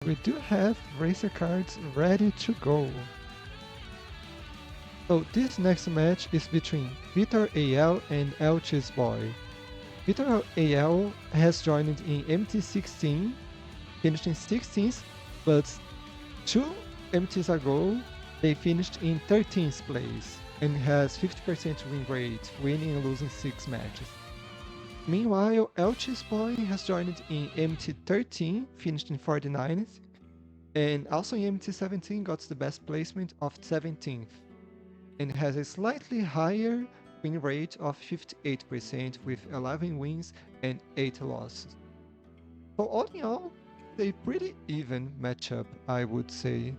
We do have racer cards ready to go. So this next match is between VitorAL and Lcheeseboy. VitorAL has joined in MT16, finished in 16th, but 2 MTs ago they finished in 13th place and has 50% win rate, winning and losing 6 matches. Meanwhile, Lcheeseboy has joined in MT13, finished in 49th, and also in MT17 got the best placement of 17th, and has a slightly higher win rate of 58% with 11 wins and 8 losses. So all in all, a pretty even matchup, I would say.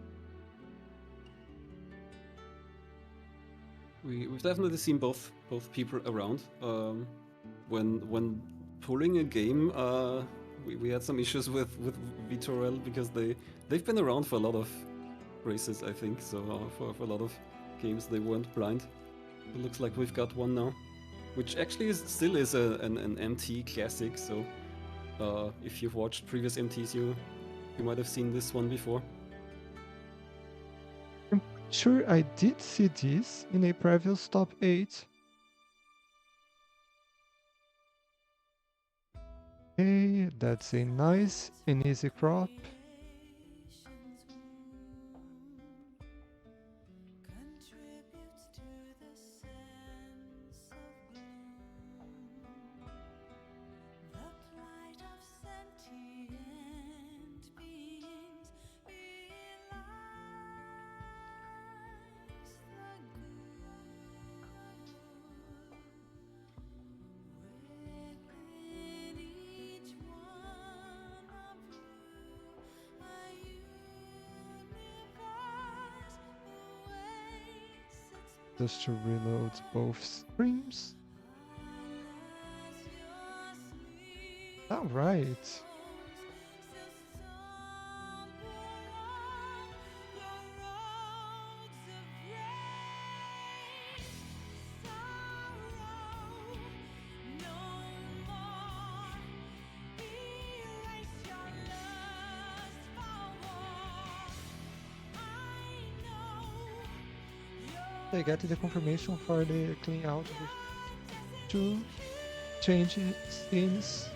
We've definitely seen both people around. When pulling a game, we had some issues with VitorAL because they've been around for a lot of races, I think. So for a lot of games they weren't blind. It looks like we've got one now, which actually still is an MT classic. So if you've watched previous MTs, you might have seen this one before. I'm sure I did see this in a previous top 8. Okay, that's a nice and easy crop. Just to reload both streams. All right. I got the confirmation for the clean out with 2 change skins.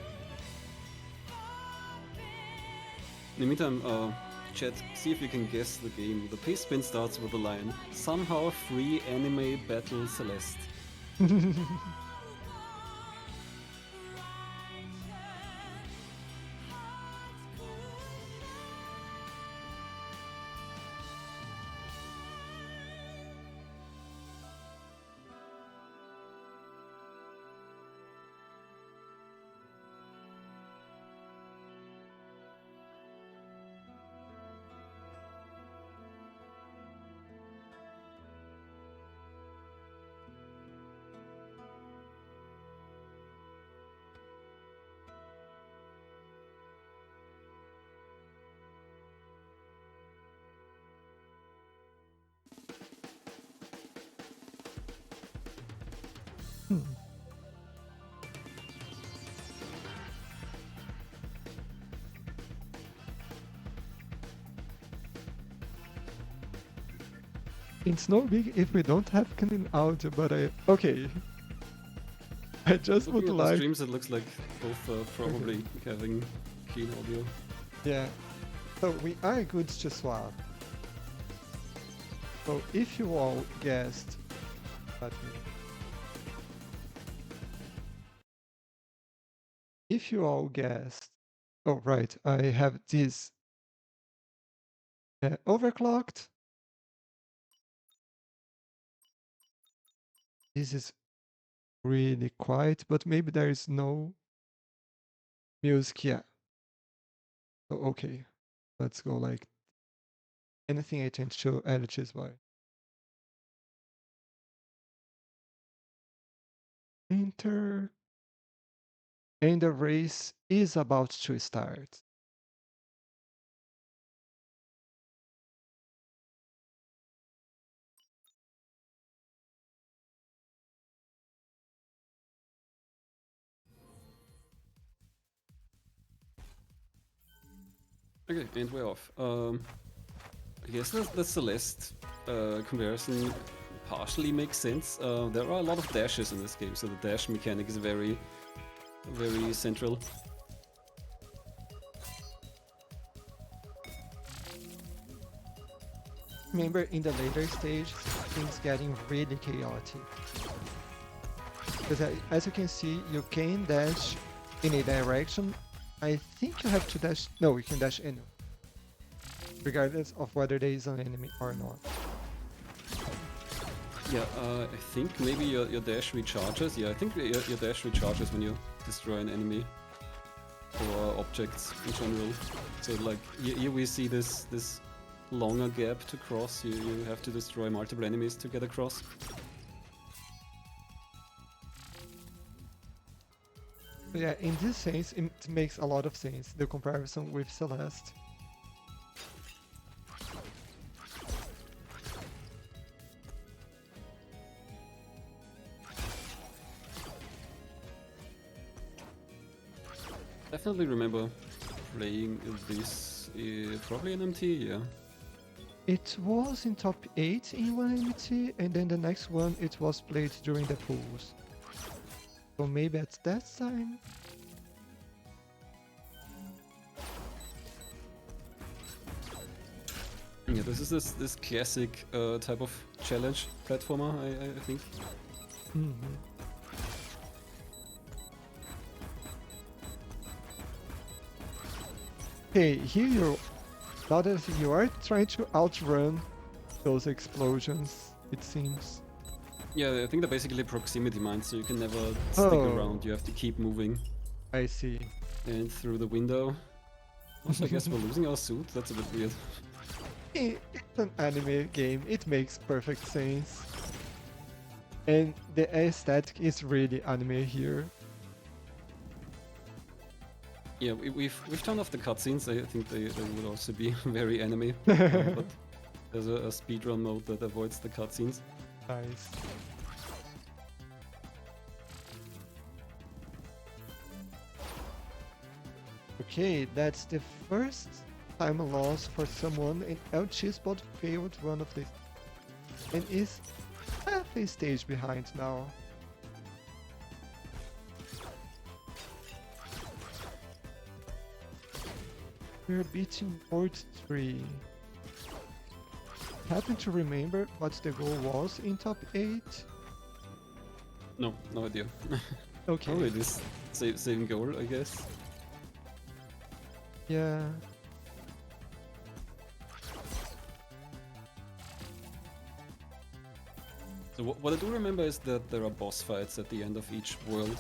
In the meantime, chat, see if you can guess the game. The pace spin starts with a line. Somehow free anime battle Celeste. It's no big if we don't have clean audio, but okay. I just Looking would at the like. streams, it looks like both probably having clean audio. Yeah. So we are good to swap. So if you all guessed, if you all guessed, oh right, I have this overclocked. This is really quiet, but maybe there is no music yet. So okay, let's go like anything I change to Lcheeseboy. Enter. And the race is about to start. Okay, and we're off. I guess the Celeste comparison partially makes sense. There are a lot of dashes in this game, so the dash mechanic is very, very central. Remember, in the later stage, things getting really chaotic. Because as you can see, you can dash in a direction. I think you have to dash. No, you can dash anywhere, regardless of whether there is an enemy or not. Yeah, I think maybe your dash recharges. Yeah, I think your dash recharges when you destroy an enemy or objects in general. So like here we see this longer gap to cross. You have to destroy multiple enemies to get across. Yeah, in this sense, it makes a lot of sense, the comparison with Celeste. Definitely remember playing this probably in MT, yeah. It was in top 8 in 1MT, and then the next one it was played during the pools. So maybe at that time? Yeah, this is this classic type of challenge platformer, I think. Mm-hmm. Okay, here now that you are trying to outrun those explosions, it seems. Yeah, I think they're basically proximity mines, so you can never stick Oh. around. You have to keep moving. I see. And through the window. Also, I guess we're losing our suit. That's a bit weird. It's an anime game, it makes perfect sense. And the aesthetic is really anime here. Yeah, we've turned off the cutscenes. I think they would also be very anime. But there's a speedrun mode that avoids the cutscenes. Nice. Okay, that's the first time loss for someone, and Lcheeseboy failed one of these and is half a stage behind now. We're beating Port 3. Happen to remember what the goal was in top 8? No idea. Okay. Probably this same goal, I guess. Yeah. So what I do remember is that there are boss fights at the end of each world.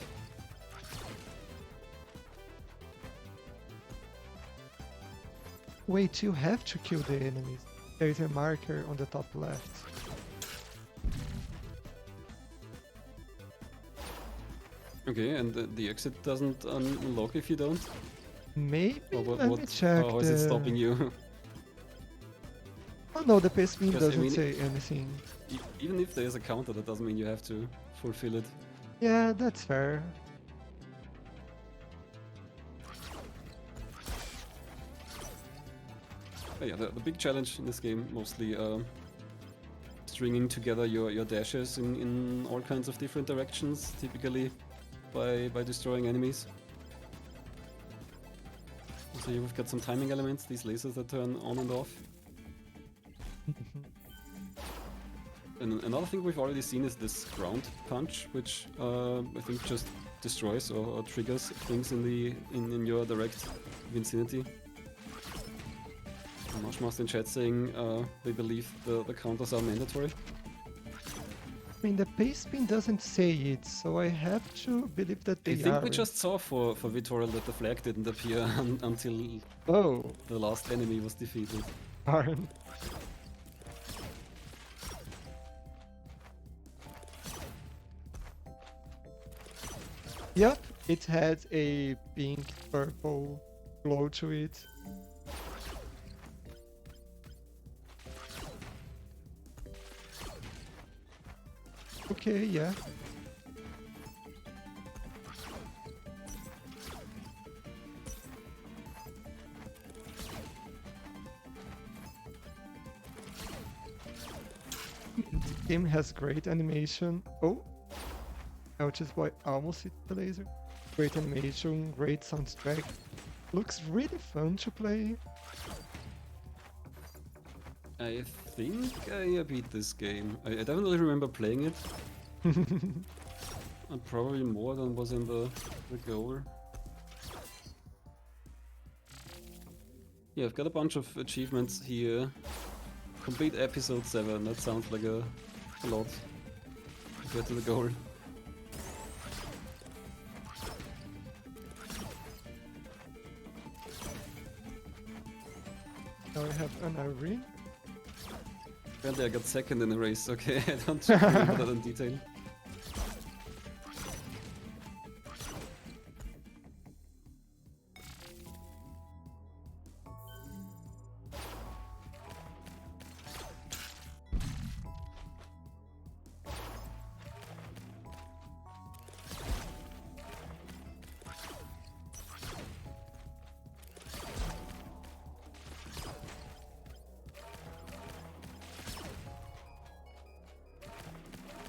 Wait, you have to kill the enemies. There is a marker on the top left. Okay, and the exit doesn't unlock if you don't? Maybe? Or Let me check. how is it stopping you? Oh no, the pace beam Because, I doesn't mean, say anything. Even if there's a counter, that doesn't mean you have to fulfill it. Yeah, that's fair. But yeah, the big challenge in this game, mostly stringing together your dashes in all kinds of different directions, typically by destroying enemies. So here we've got some timing elements, these lasers that turn on and off. And another thing we've already seen is this ground punch, which I think just destroys or triggers things in your direct vicinity. Mushmaster in chat saying they believe the counters are mandatory. I mean, the pace beam doesn't say it, so I have to believe that they I think are. we just saw for VitorAL that the flag didn't appear until the last enemy was defeated. Darn. Yep, it had a pink purple glow to it. Okay, yeah. game has great animation. Oh, Lcheeseboy almost hit the laser. Great animation, great soundtrack. Looks really fun to play. I think I beat this game. I definitely remember playing it. And probably more than was in the goal. Yeah, I've got a bunch of achievements here. Complete episode 7, that sounds like a lot compared to the goal. Now I have an arena. Apparently I got second in the race, okay, I don't remember that in detail.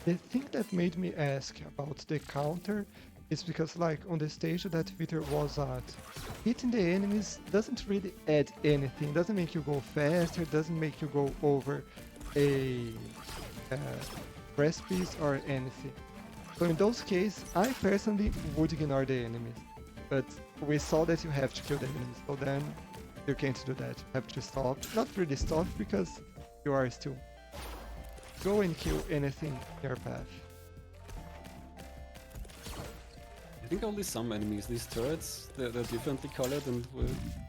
The thing that made me ask about the counter is because, like, on the stage that Vitor was at, hitting the enemies doesn't really add anything, doesn't make you go faster, doesn't make you go over a precipice or anything. So in those cases, I personally would ignore the enemies. But we saw that you have to kill the enemies, so then you can't do that. You have to stop. Not really stop, because you are still. Go and kill anything in your path. I think only some enemies, these turrets, they're differently colored and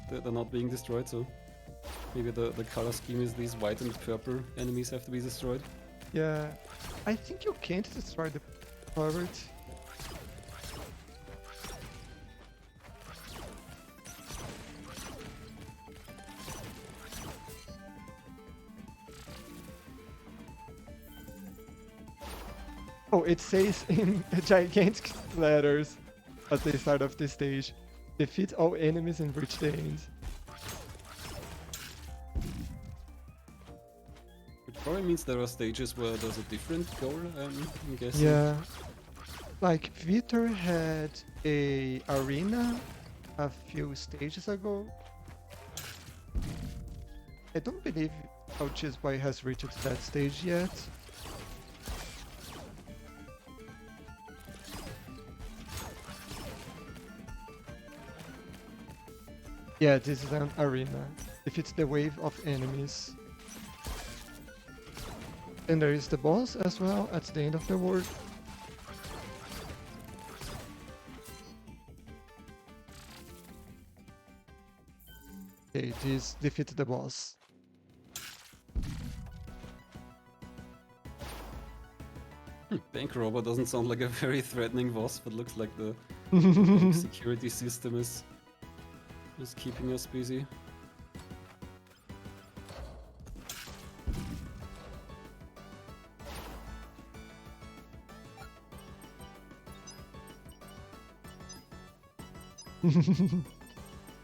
they're not being destroyed, so maybe the color scheme is these white and purple enemies have to be destroyed. Yeah, I think you can't destroy the turret. Oh, it says in gigantic letters at the start of the stage, defeat all enemies and reach the end. Which probably means there are stages where there's a different goal, I'm guessing. Yeah, like Vitor had a arena a few stages ago. I don't believe Lcheeseboy has reached that stage yet. Yeah, this is an arena. Defeats the wave of enemies. And there is the boss as well at the end of the world. Okay, this defeats the boss. Bank robber doesn't sound like a very threatening boss, but looks like the security system is keeping us busy.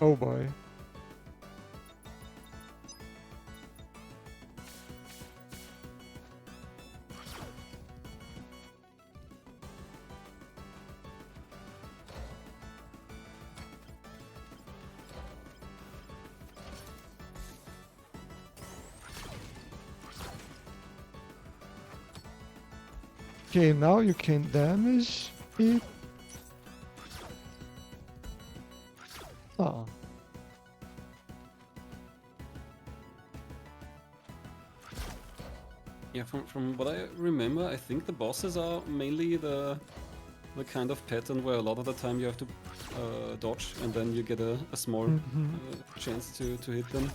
Oh boy. Okay, now you can damage it. Oh. Yeah, from what I remember, I think the bosses are mainly the kind of pattern where a lot of the time you have to dodge and then you get a small chance to hit them.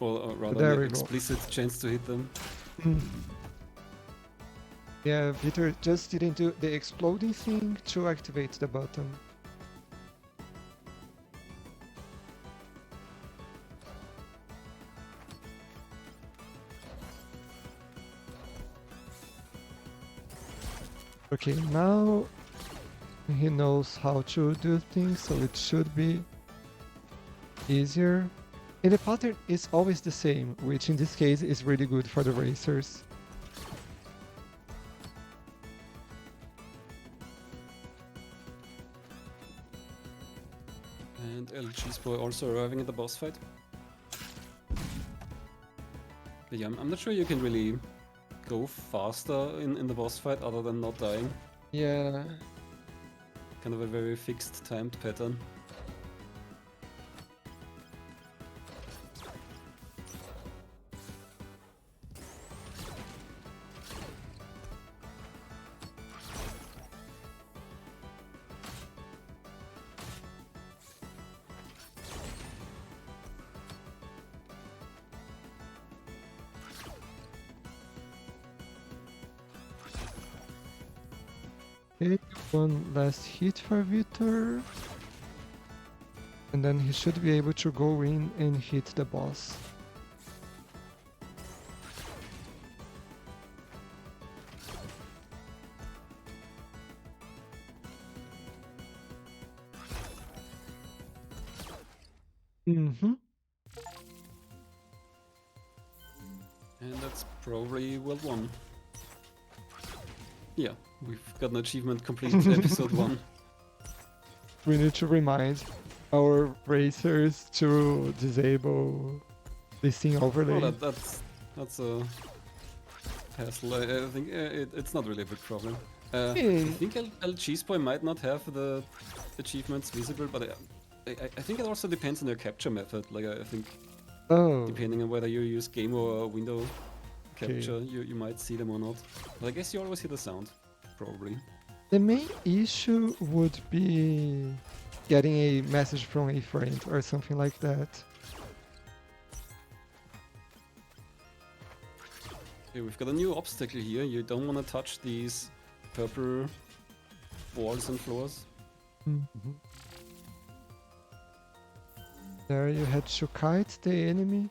Or rather, an explicit chance to hit them. Yeah, Vitor just didn't do the exploding thing to activate the button. Okay, now he knows how to do things, so it should be easier. And the pattern is always the same, which in this case is really good for the racers. Lcheeseboy also arriving at the boss fight. But yeah, I'm not sure you can really go faster in the boss fight other than not dying. Yeah. Kind of a very fixed timed pattern. Okay, one last hit for Vitor. And then he should be able to go in and hit the boss. Mm-hmm. And that's probably well won. Yeah, we've got an achievement completed episode 1. We need to remind our racers to disable this thing overlay. Well, that's a hassle. I think it's not really a big problem. I think Lcheeseboy might not have the achievements visible, but I think it also depends on your capture method. Like I think depending on whether you use game or window capture, you might see them or not. But I guess you always hear the sound, probably. The main issue would be getting a message from a friend or something like that. Okay, we've got a new obstacle here. You don't want to touch these purple walls and floors. Mm-hmm. There you had to kite the enemy,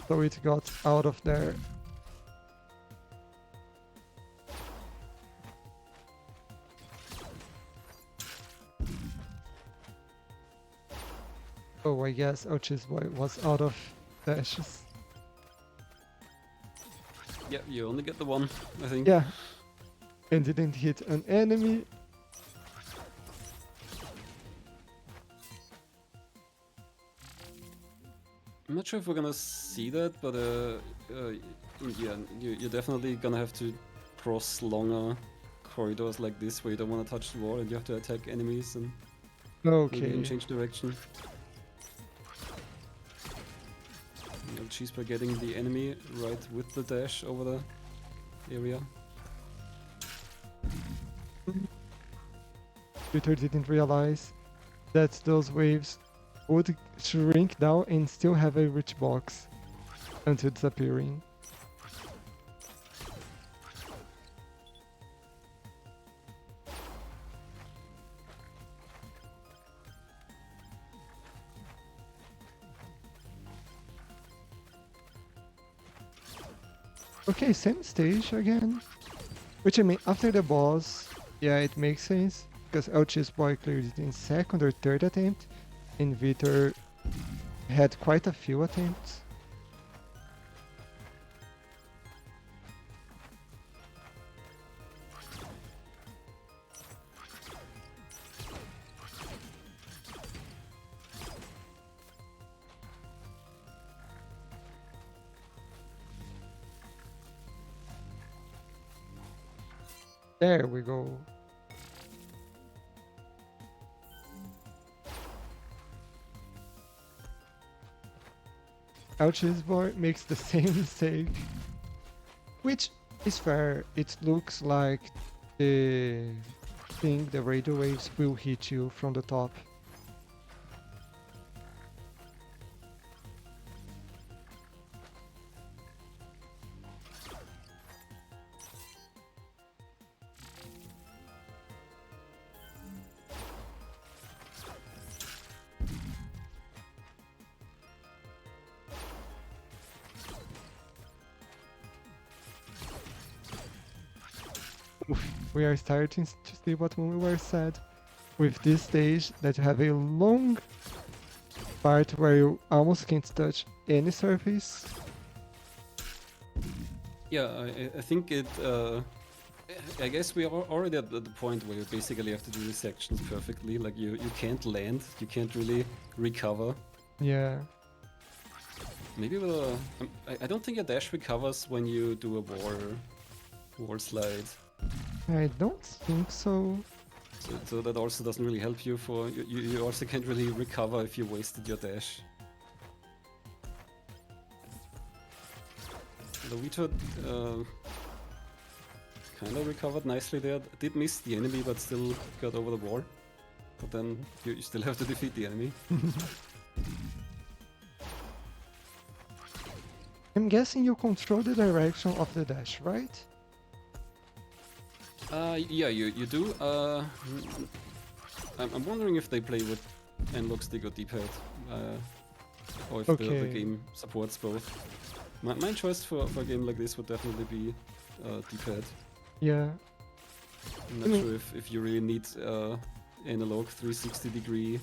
so it got out of there. Oh, I guess Lcheeseboy was out of dashes. Yeah, you only get the one, I think. Yeah, and didn't hit an enemy. I'm not sure if we're gonna see that, but yeah, you're definitely gonna have to cross longer corridors like this where you don't want to touch the wall and you have to attack enemies and maybe change direction. Lcheeseboy getting the enemy right with the dash over the area. Peter didn't realize that those waves would shrink down and still have a rich box until disappearing. Okay, same stage again. Which I mean, after the boss, yeah, it makes sense. Because Lcheeseboy cleared it in second or third attempt, and Vitor had quite a few attempts. There we go. Lcheeseboy makes the same mistake, which is fair. It looks like the radio waves will hit you from the top. We are starting to see what we were said with this stage, that you have a long part where you almost can't touch any surface. Yeah, I think I guess we are already at the point where you basically have to do the sections perfectly. Like you can't land, you can't really recover. Yeah. Maybe with a... I don't think a dash recovers when you do a wall slide. I don't think so. So that also doesn't really help you for... You also can't really recover if you wasted your dash. The Vito kind of recovered nicely there. Did miss the enemy, but still got over the wall. But then you still have to defeat the enemy. I'm guessing you control the direction of the dash, right? Yeah, you do. I'm wondering if they play with analog stick or D-pad, or if the game supports both. My choice for a game like this would definitely be D-pad. Yeah. I'm not sure if you really need analog 360-degree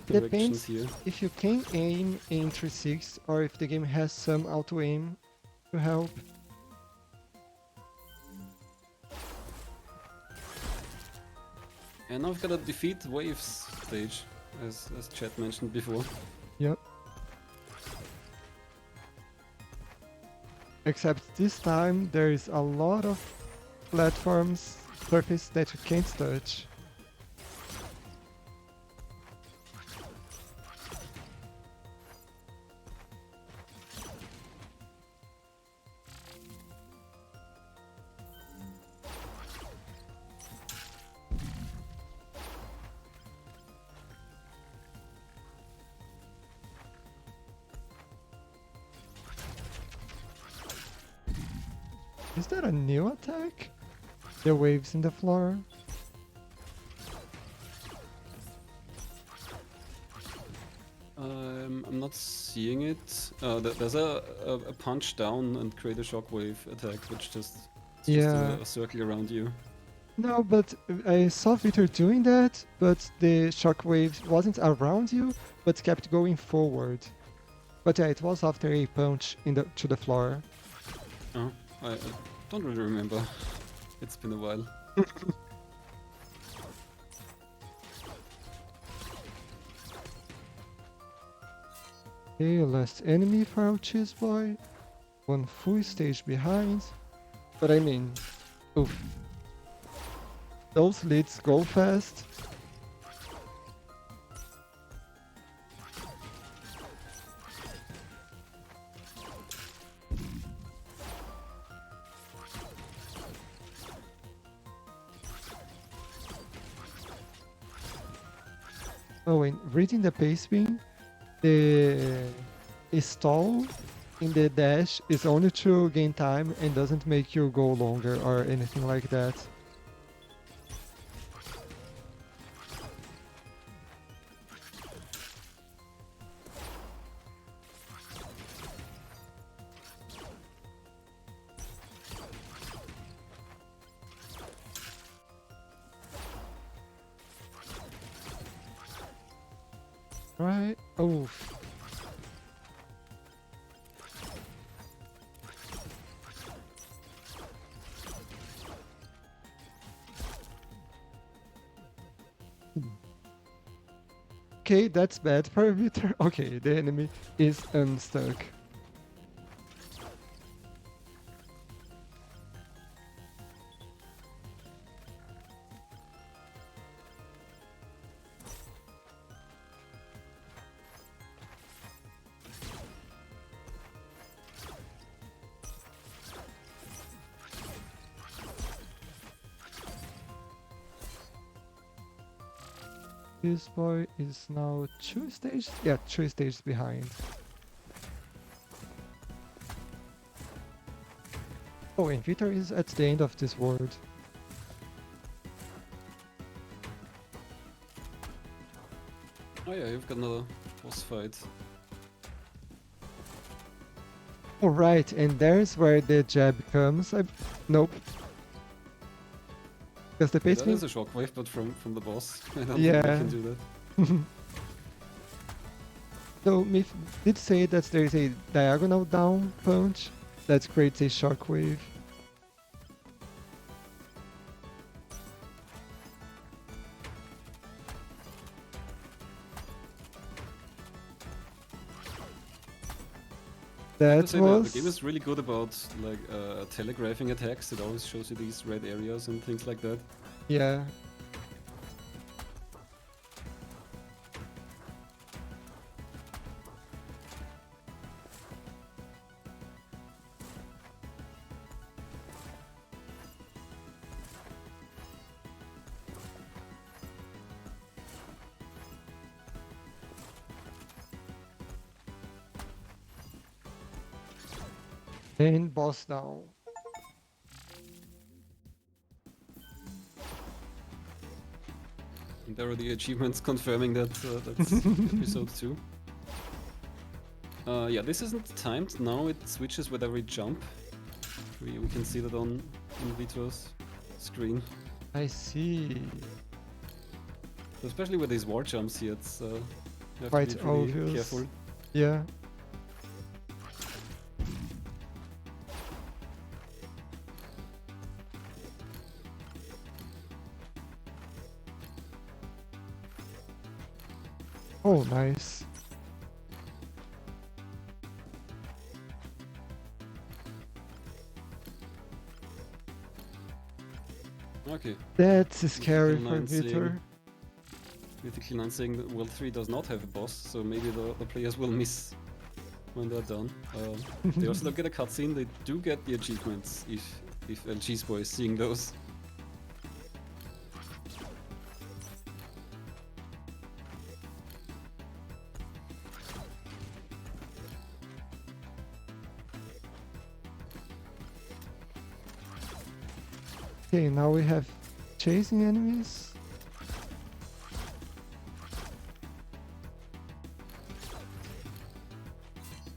directions Depends here. if you can aim in 360 or if the game has some auto aim to help. And now I've got a defeat waves stage, as chat mentioned before. Yep. Except this time there is a lot of platforms, surface that you can't touch. Is that a new attack? The waves in the floor? I'm not seeing it. There's a punch down and create a shockwave attack, which just a circle around you. No, but I saw Vitor doing that, but the shockwave wasn't around you, but kept going forward. But yeah, it was after a punch to the floor. Oh, I don't really remember. It's been a while. Okay, last enemy for our Lcheeseboy. One full stage behind. But I mean, oof. Those leads go fast. Oh, and reading the pace beam, the stall in the dash is only to gain time and doesn't make you go longer or anything like that. Right? Oh. Okay, that's bad for Vitor. Okay, the enemy is unstuck. This boy is now 2 stages? Yeah, 2 stages behind. Oh, and Vitor is at the end of this world. Oh yeah, you've got another boss fight. Oh, right, and there's where the jab comes. Nope. Because the pace That beam... is a shockwave, but from the boss. I don't think Yeah. we can do that. So Myth did say that there is a diagonal down punch that creates a shockwave. I have to That say the game was... is really good about like telegraphing attacks. It always shows you these red areas and things like that. Yeah. And boss down. And there are the achievements confirming that that's episode 2. Yeah, this isn't timed. Now it switches with every jump. We can see that on Vito's screen. I see. So especially with these wall jumps here, it's you have Quite to be pretty obvious. careful. Yeah. Oh, nice. Okay. That's scary for Nine saying- Vitor. Mythical 9 saying that World 3 does not have a boss, so maybe the players will miss when they're done. They also don't get a cutscene, they do get the achievements if Lcheeseboy is seeing those. Okay, now we have chasing enemies.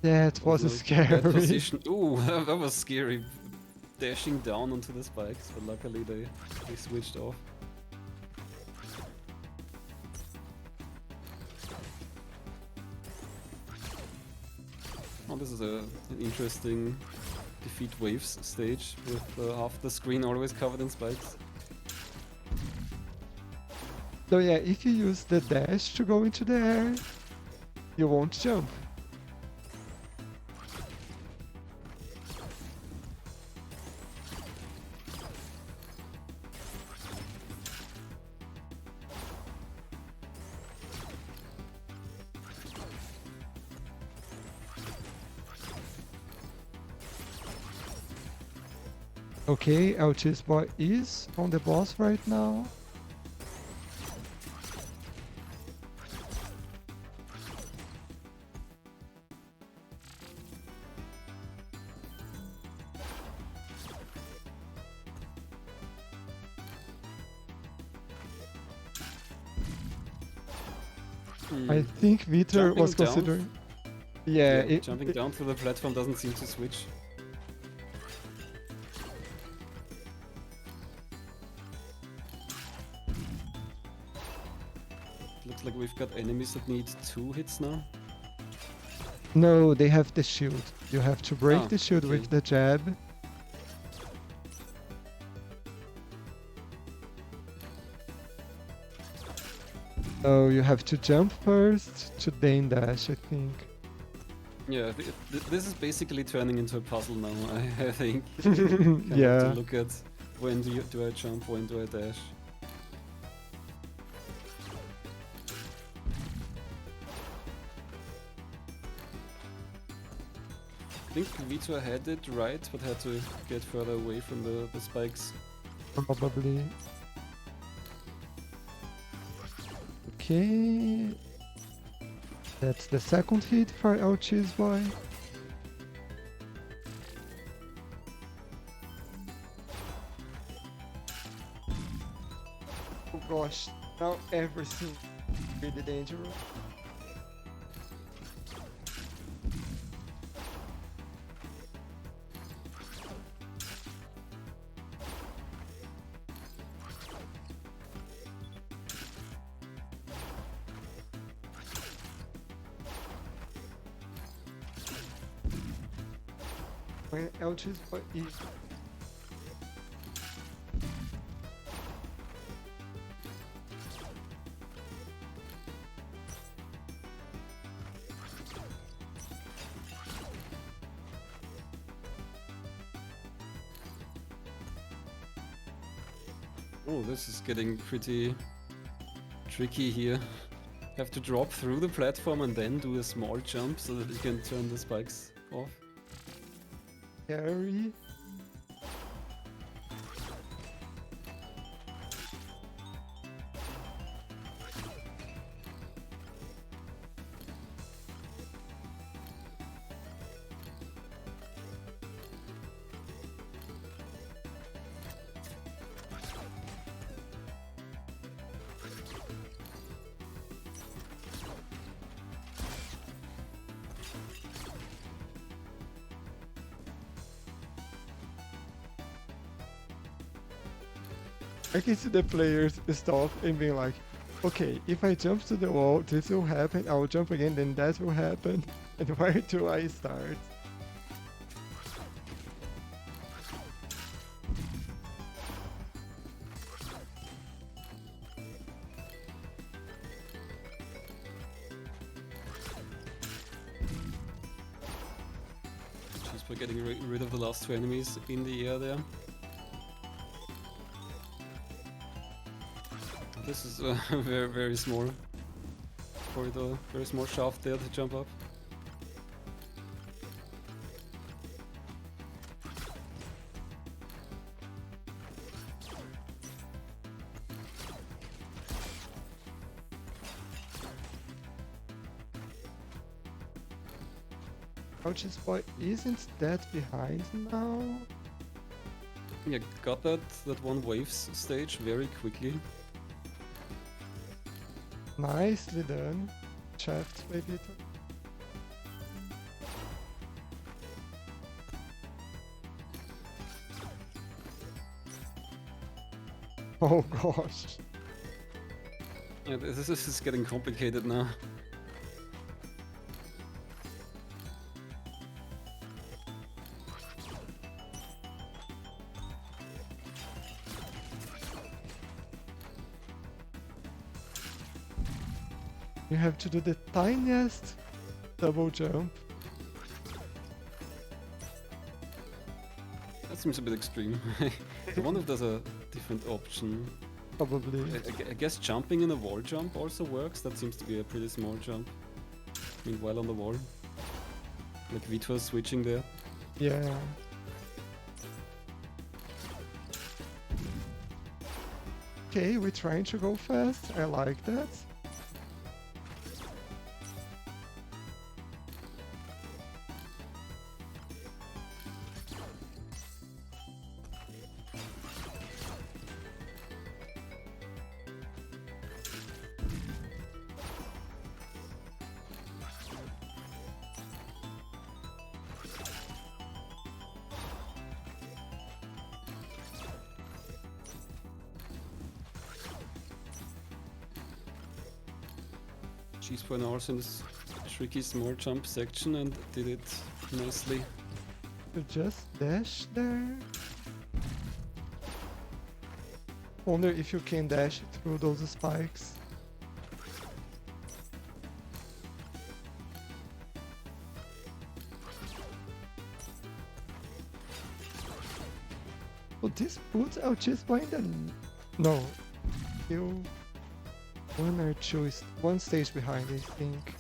That was Also, scary. bad position. Ooh, that was scary. Dashing down onto the spikes, but luckily they switched off. Oh, this is an interesting defeat waves stage with half the screen always covered in spikes. So yeah, if you use the dash to go into the air, you won't jump. Okay, Lcheeseboy is on the boss right now. I think Vitor was Jumping down? considering... Yeah, Jumping down to the platform doesn't seem to switch. Looks like we've got enemies that need 2 hits now. No, they have the shield. You have to break Ah, the shield okay. with the jab. So you have to jump first to then dash, I think. Yeah, this is basically turning into a puzzle now, I think. Kind of Yeah. to look at when do I jump, when do I dash. I think Vito had it right, but had to get further away from the spikes. Probably. Okay. That's the second hit for Lcheeseboy. Oh gosh, now everything really dangerous. When Lcheeseboy is... Oh, this is getting pretty tricky here. Have to drop through the platform and then do a small jump so that you can turn the spikes off. Scary. I can see the players stop and being like, okay, if I jump to the wall, this will happen. I will jump again, then that will happen. And where do I start? Just by getting rid of the last 2 enemies in the air there. This is a very small corridor, very small shaft there to jump up. Lcheeseboy isn't that behind now? Yeah, got that one waves stage very quickly. Nicely done. Shaft by Vito. Oh gosh. Yeah, this is getting complicated now. You have to do the tiniest double jump. That seems a bit extreme. I wonder if there's a different option. Probably. I guess jumping in a wall jump also works. That seems to be a pretty small jump. Meanwhile on the wall. Like Vito switching there. Yeah. Okay, we're trying to go fast. I like that. Lcheeseboy now also in this tricky small jump section and did it nicely. You just dash there. Wonder if you can dash through those spikes. Well, this puts Lcheeseboy in the... No. Still... One or two is one stage behind, I think.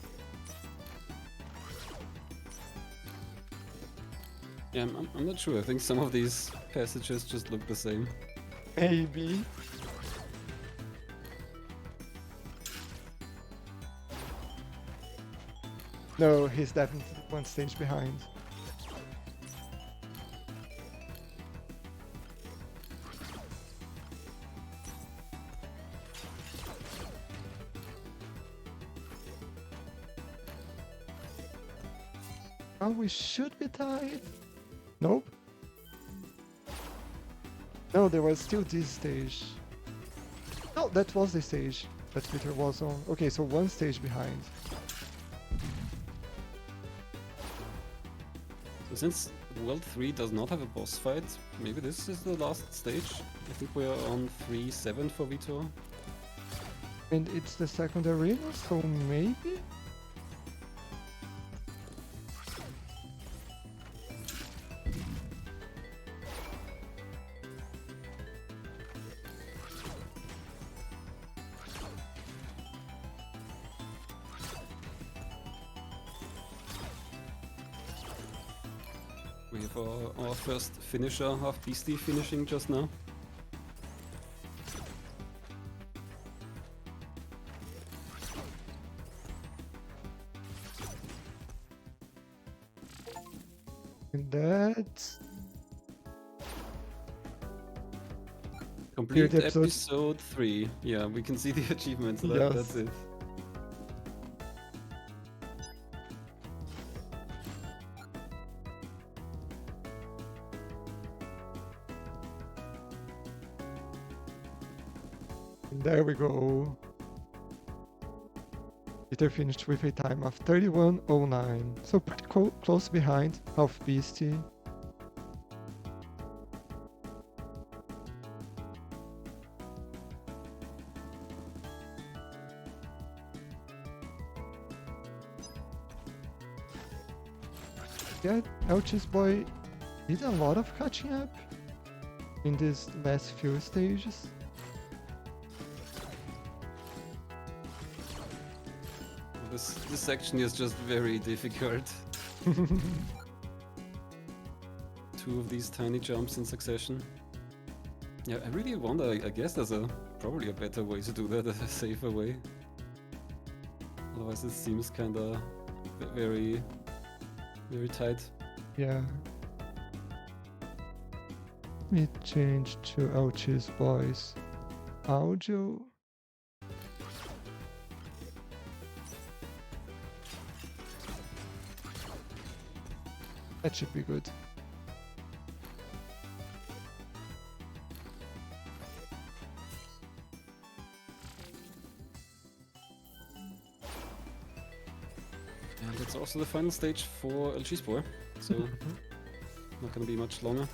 Yeah, I'm not sure. I think some of these passages just look the same. Maybe. No, he's definitely one stage behind. Oh, we should be tied. Nope. No, there was still this stage. No, that was the stage that Peter was on. Okay, so one stage behind. So since World 3 does not have a boss fight, maybe this is the last stage. I think we are on 3-7 for Vito. And it's the second arena, so maybe? We have our first finisher, half beastie, finishing just now. And that... Complete the episode. episode 3. Yeah, we can see the achievements. Yes. That's it. And there we go. Peter finished with a time of 31:09, so pretty close behind Half Beastie. Yeah, Lcheeseboy did a lot of catching up in these last few stages. This section is just very difficult. 2 of these tiny jumps in succession. Yeah, I really wonder, I guess there's probably a better way to do that, a safer way. Otherwise it seems kinda very tight. Yeah. Let me change to Lcheeseboy's audio. That should be good. And that's also the final stage for Lcheeseboy, so not gonna be much longer.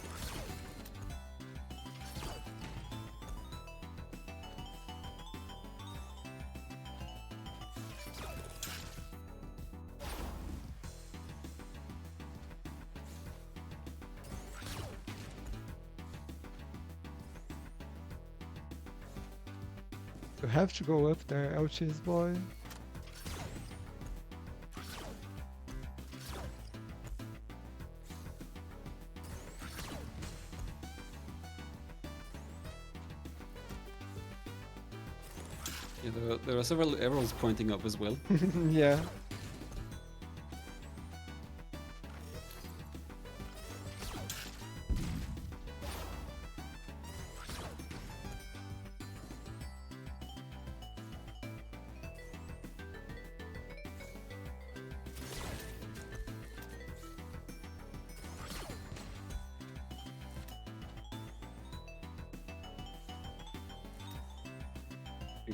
You have to go up there, Lcheeseboy. Yeah, there are several arrows pointing up as well. Yeah.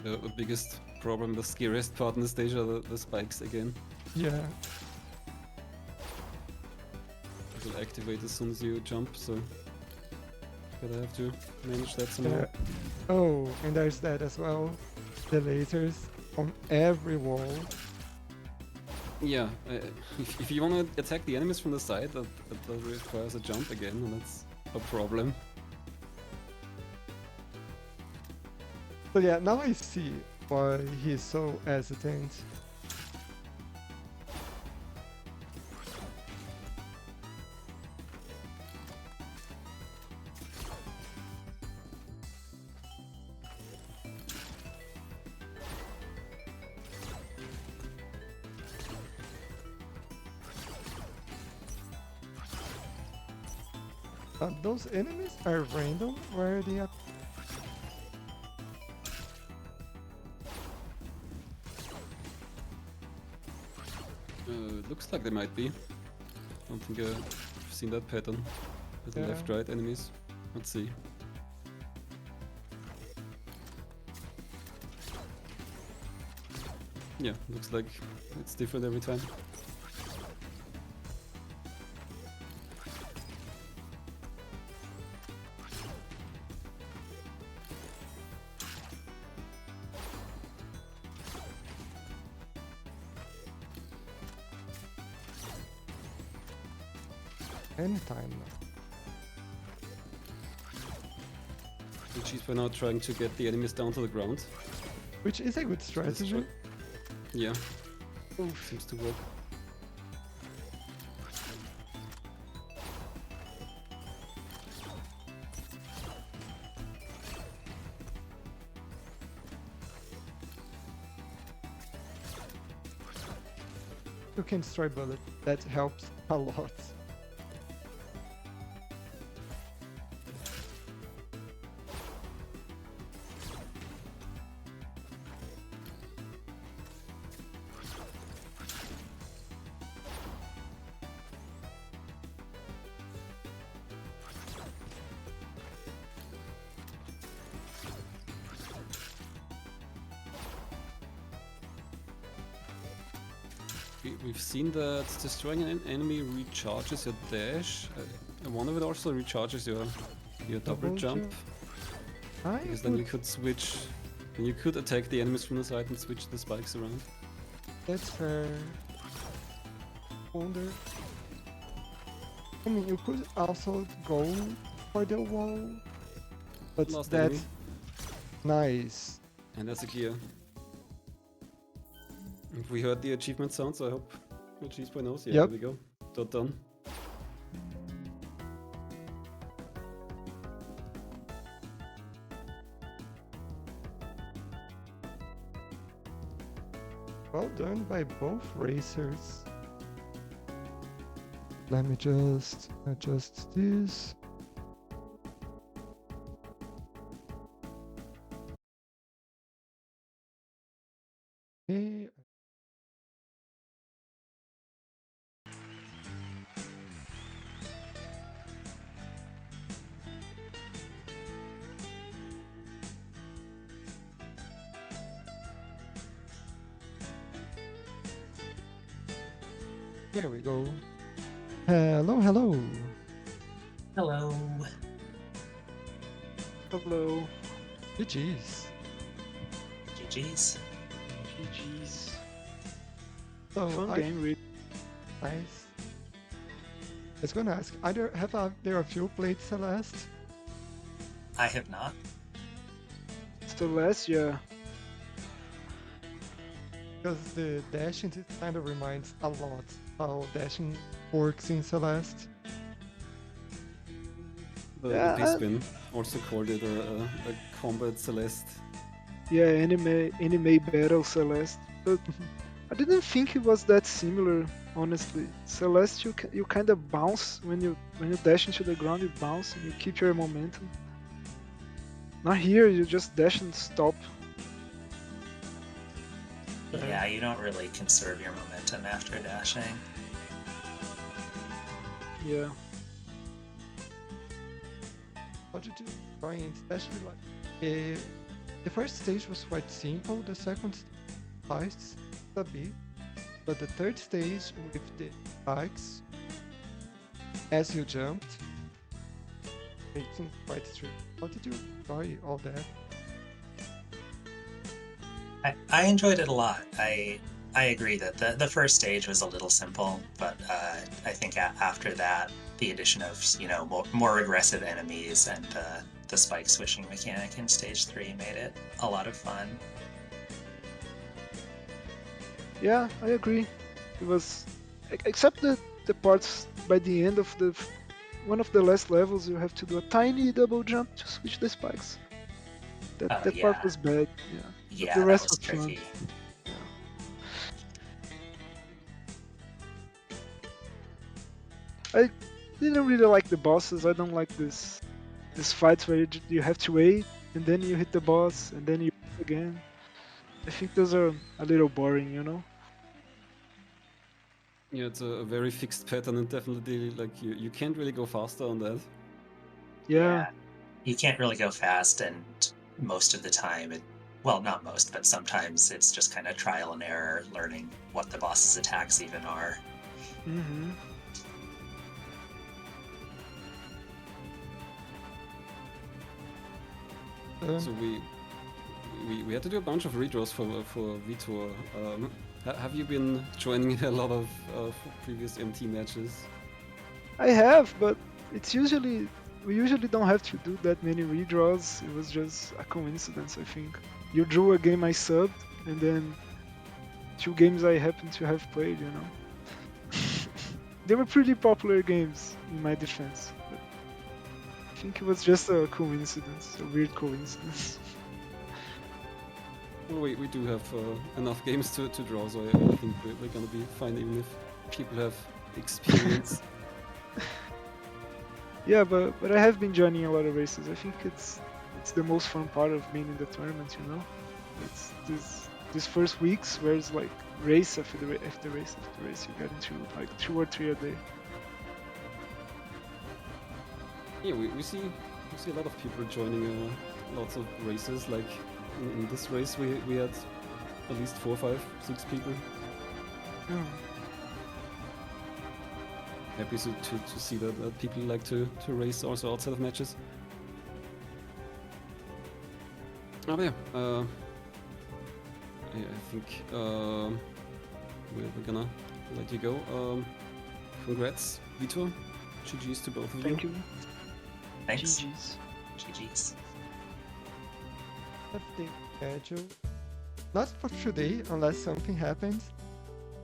The biggest problem, the scariest part in the stage are the spikes again. Yeah. It will activate as soon as you jump, so gotta have to manage that somehow. Oh, and there's that as well. The lasers on every wall. Yeah, if you want to attack the enemies from the side, that requires a jump again, and that's a problem. So yeah, now I see why he's so hesitant. Those enemies are random where they are. Looks like they might be. Don't think I've seen that pattern with the left-right enemies. Let's see. Yeah, looks like it's different every time. Anytime now. Lcheeseboy now trying to get the enemies down to the ground. Which is a good strategy. Yeah, Oof. seems to work. you can destroy bullet. That helps a lot. We've seen that destroying an enemy recharges your dash. One of it also recharges your double jump. Because then you could switch, and you could attack the enemies from the side and switch the spikes around. That's fair. Wonder. I mean, you could also go for the wall, but Last that's enemy. nice. And that's a gear. We heard the achievement sound, so I hope Lcheeseboy knows. Yeah, Yep. there we go. Dot done. Well done by both racers. Let me just adjust this. Okay. Here we go. Hello, hello. Hello. Hello. GG's. GG's. GG's. So Fun game, really. Nice. I was gonna ask, there a few played Celeste? I have not. Celeste, yeah. Because the dashing kind of reminds a lot how dashing works in Celeste. The V-spin, also called it a combat Celeste. Yeah, anime battle Celeste. But I didn't think it was that similar, honestly. Celeste, you kind of bounce when you dash into the ground. You bounce and you keep your momentum. Not here, you just dash and stop. Yeah, you don't really conserve your momentum after dashing. Yeah. How did you try, especially like the first stage was quite simple. The second stage a bit, but the third stage with the spikes as you jumped, it's quite tricky. How did you try all that? I enjoyed it a lot. I agree that the first stage was a little simple, but I think after that, the addition of more aggressive enemies and the spike switching mechanic in stage 3 made it a lot of fun. Yeah, I agree. It was, except the parts by the end of one of the last levels, you have to do a tiny double jump to switch the spikes. That Yeah. part was bad. Yeah. Yeah, but the rest that was tricky. fun. I didn't really like the bosses. I don't like this fights where you have to wait and then you hit the boss and then you again. I think those are a little boring, you know. Yeah, it's a very fixed pattern, and definitely like you can't really go faster on that. Yeah. You can't really go fast, and most of the time well, not most, but sometimes it's just kind of trial and error, learning what the boss's attacks even are. Mm-hmm. So we had to do a bunch of redraws for Vitor. Have you been joining a lot of previous MT matches? I have, but we usually don't have to do that many redraws. It was just a coincidence, I think. You drew a game I subbed, and then 2 games I happen to have played, you know. They were pretty popular games, in my defense. But I think it was just a coincidence, a weird coincidence. Well, we do have enough games to draw, so I think we're gonna be fine even if people have experience. Yeah, but I have been joining a lot of races. I think it's the most fun part of being in the tournament. You know, it's these first weeks where it's like race after after race after race. You get into like 2 or 3 a day. Yeah, we see a lot of people joining lots of races. Like in this race, we had at least 4, 5, 6 people. Yeah. Happy to see that people like to race also outside of matches. Oh yeah, I think we're gonna let you go. Congrats, Vitor. GG's to both of you. Thank you. Thanks. GG's. GG's. Update schedule. Not for today, unless something happens.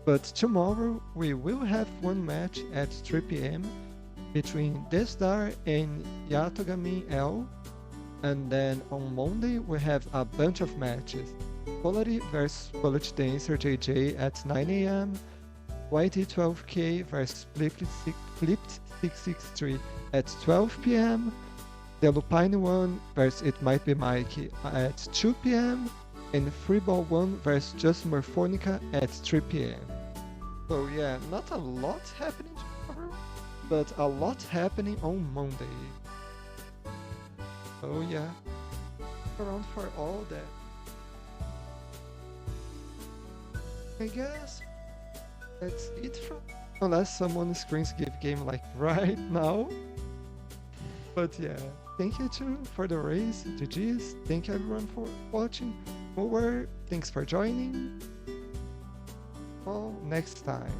But tomorrow we will have one match at 3 p.m. between Desdar and Yatogamin L. And then on Monday we have a bunch of matches. Polari vs Bullet Dancer JJ at 9 a.m. YT12K vs Flipped 663 at 12 p.m. The Lupine 1 vs It Might Be Mikey at 2 p.m. and Freeball 1 vs Just Morphonica at 3 p.m. So yeah, not a lot happening tomorrow, but a lot happening on Monday. Oh yeah, around for all that. I guess that's it from, unless someone screens give game like right now. But yeah, thank you too for the race, GG's. Thank you everyone for watching. Over, thanks for joining. Well, next time.